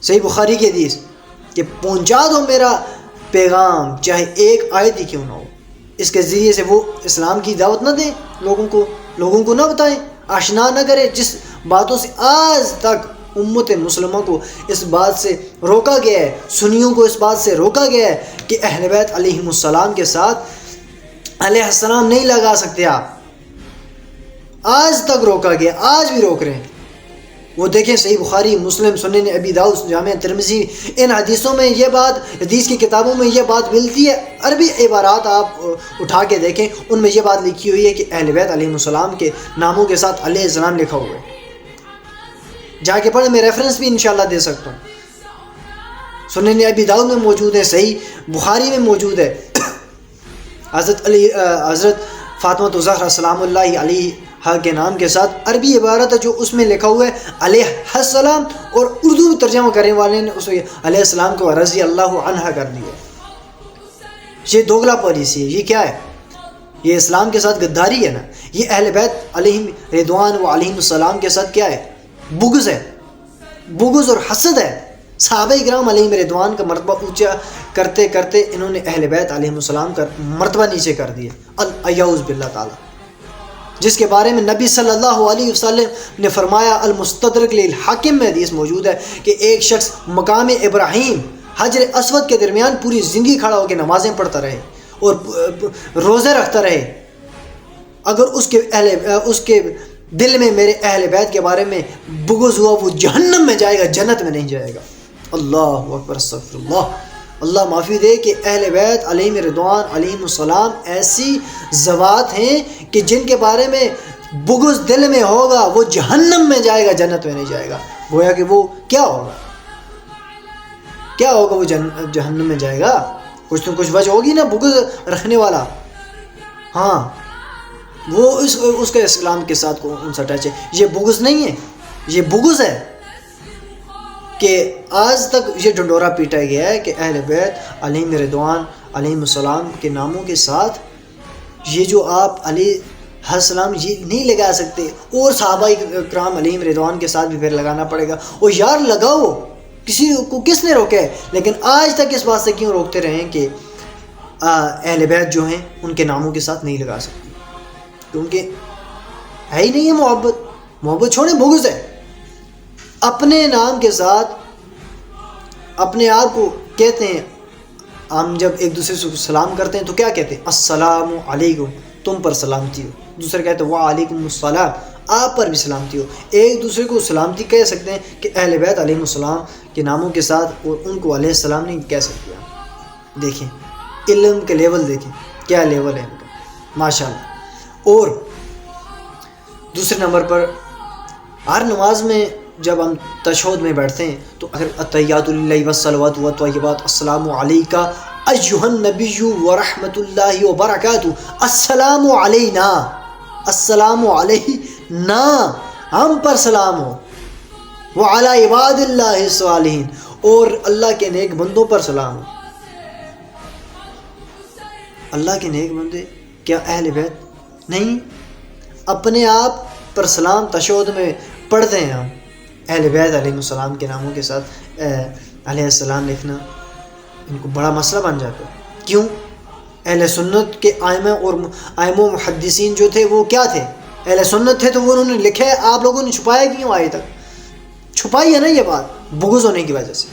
صحیح بخاری کی حدیث کہ پہنچا دو میرا پیغام چاہے ایک آیت ہی کیوں نہ ہو. اس کے ذریعے سے وہ اسلام کی دعوت نہ دیں لوگوں کو نہ بتائیں، آشنا نہ کریں جس باتوں سے آج تک امت مسلمہ کو اس بات سے روکا گیا ہے، سنیوں کو اس بات سے روکا گیا ہے کہ اہل بیت علیہم السلام کے ساتھ علیہ السلام نہیں لگا سکتے آپ. آج تک روکا گیا، آج بھی روک رہے ہیں. وہ دیکھیں صحیح بخاری، مسلم، سنن ابی داؤد، جامع ترمذی، ان حدیثوں میں یہ بات، حدیث کی کتابوں میں یہ بات ملتی ہے. عربی عبارات آپ اٹھا کے دیکھیں، ان میں یہ بات لکھی ہوئی ہے کہ اہل بیت علیہ السلام کے ناموں کے ساتھ علیہ السلام لکھا ہوا ہے. جا کے پڑھیں، میں ریفرنس بھی انشاءاللہ دے سکتا ہوں. سنن ابی داؤد میں موجود ہے، صحیح بخاری میں موجود ہے. حضرت فاطمہ الزہرا سلام اللہ علیہ کے نام کے ساتھ عربی عبارت ہے جو اس میں لکھا ہوا ہے علیہ السلام، اور اردو میں ترجمہ کرنے والے نے اس علیہ السلام کو رضی اللہ عنہ کر دیا. یہ دوگلا پالیسی ہے. یہ کیا ہے؟ یہ اسلام کے ساتھ غداری ہے نا. یہ اہل بیت علیہم رضوان و علیہم السلام کے ساتھ کیا ہے؟ بغض ہے، بغض اور حسد ہے. صحابہ کرام علیہم رضوان کا مرتبہ اونچا کرتے کرتے انہوں نے اہل بیت علیہم السلام کا مرتبہ نیچے کر دیا. اعوذ باللہ تعالی، جس کے بارے میں نبی صلی اللہ علیہ وسلم نے فرمایا، المستدرک للحاکم میں حدیث موجود ہے کہ ایک شخص مقام ابراہیم حجر اسود کے درمیان پوری زندگی کھڑا ہو کے نمازیں پڑھتا رہے اور روزے رکھتا رہے، اگر اس کے دل میں میرے اہل بیت کے بارے میں بغض ہوا، وہ جہنم میں جائے گا، جنت میں نہیں جائے گا. اللہ اکبر، استغفر اللہ. اللہ معافی دے کہ اہل بیت علیہم رضوان علیہم السلام ایسی ذوات ہیں کہ جن کے بارے میں بغض دل میں ہوگا وہ جہنم میں جائے گا، جنت میں نہیں جائے گا. گویا کہ وہ کیا ہوگا وہ جہنم میں جائے گا. کچھ تو کچھ وجہ ہوگی نا بغض رکھنے والا. ہاں، وہ اس کا اسلام کے ساتھ کون سا ٹچ ہے؟ یہ بغض نہیں ہے، یہ بغض ہے کہ آج تک یہ ڈنڈورا پیٹا گیا ہے کہ اہل بیت علیہم رضوان علیہم السلام کے ناموں کے ساتھ یہ جو آپ علیہ السلام یہ نہیں لگا سکتے، اور صحابہ کرام علیہم رضوان کے ساتھ بھی پھر لگانا پڑے گا. اور یار لگاؤ، کسی کو کس نے روکا ہے؟ لیکن آج تک اس بات سے کیوں روکتے رہے ہیں کہ اہل بیت جو ہیں ان کے ناموں کے ساتھ نہیں لگا سکتے؟ کیونکہ ہے ہی نہیں ہے محبت چھوڑیں، بغض ہے. اپنے نام کے ساتھ اپنے آپ کو کہتے ہیں. ہم جب ایک دوسرے سے سلام کرتے ہیں تو کیا کہتے ہیں؟ السلام علیکم، تم پر سلامتی ہو. دوسرے کہتے ہیں وعلیکم السلام، آپ پر بھی سلامتی ہو. ایک دوسرے کو سلامتی کہہ سکتے ہیں کہ اہل بیت علیہ السلام کے ناموں کے ساتھ، اور ان کو علیہ السلام نہیں کہہ سکتے. دیکھیں علم کے لیول، دیکھیں کیا لیول ہے ان کا، ماشاءاللہ. اور دوسرے نمبر پر ہر نماز میں جب ہم تشہد میں بیٹھتے ہیں تو اگر التحیات للہ والصلوات والطیبات السلام علیکہ ایھا النبی ورحمۃ اللہ وبرکاتہ، السلام علینا، السلام علینا، ہم پر سلام ہو، وعلی عباد اللہ الصالحین، اور اللہ کے نیک بندوں پر سلام ہو. اللہ کے نیک بندے کیا اہل بیت نہیں؟ اپنے آپ پر سلام تشہد میں پڑھتے ہیں ہم. اہل بیت علیہ السلام کے ناموں کے ساتھ علیہ السلام لکھنا ان کو بڑا مسئلہ بن جاتا ہے. کیوں؟ اہل سنت کے ائمہ و محدثین جو تھے وہ کیا تھے؟ اہل سنت تھے، تو وہ انہوں نے لکھا ہے. آپ لوگوں نے چھپایا کیوں؟ آئے تک چھپائی ہے نا یہ بات، بغض ہونے کی وجہ سے.